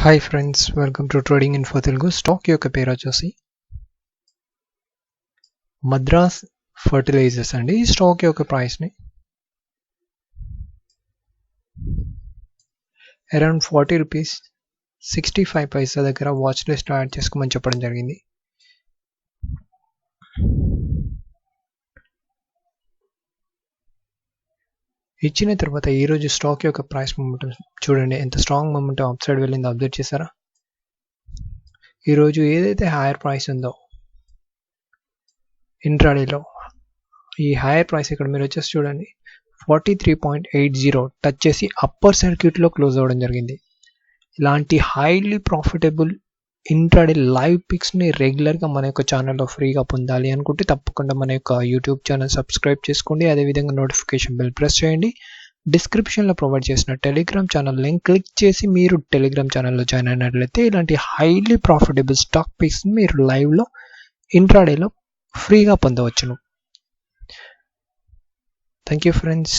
Hi friends, welcome to Trading in Telugu. Stock యొక్క పేరు వచ్చేసి మద్రాస్ ఫర్టిలైజర్స్ అండి. ఈ స్టాక్ యొక్క ప్రైస్ ని అరౌండ్ 40 రూపీస్ 65 పైసా దగ్గర వాచ్ లిస్ట్ యాడ్ చేసుకోమని చెప్పడం జరిగింది. ఇచ్చిన తర్వాత ఈ రోజు స్టాక్ యొక్క ప్రైస్ మూమెంటం చూడండి, ఎంత స్ట్రాంగ్ మూమెంటం అప్ సైడ్ వెళ్ళిందో అబ్జర్వ్ చేశారా. ఈ రోజు ఏదైతే హైయర్ ప్రైస్ ఉందో ఇంట్రాడేలో, ఈ హైయర్ ప్రైస్ ఇక్కడ మీరు వచ్చేసి చూడండి 43.80 టచ్ చేసి అప్పర్ సర్క్యూట్లో క్లోజ్ అవ్వడం జరిగింది. ఇలాంటి హైలీ ప్రాఫిటబుల్ ఇంట్రాడే లైవ్ పిక్స్ని రెగ్యులర్గా మన యొక్క ఛానల్లో ఫ్రీగా పొందాలి అనుకుంటే తప్పకుండా మన యొక్క యూట్యూబ్ ఛానల్ సబ్స్క్రైబ్ చేసుకోండి. అదేవిధంగా నోటిఫికేషన్ బెల్ ప్రెస్ చేయండి. డిస్క్రిప్షన్లో ప్రొవైడ్ చేసిన టెలిగ్రామ్ ఛానల్ లింక్ క్లిక్ చేసి మీరు టెలిగ్రామ్ ఛానల్లో జాయిన్ అయినట్లయితే ఇలాంటి హైలీ ప్రాఫిటబుల్ స్టాక్ పిక్స్ మీరు లైవ్లో ఇంట్రాడేలో ఫ్రీగా పొందవచ్చును. Thank you friends.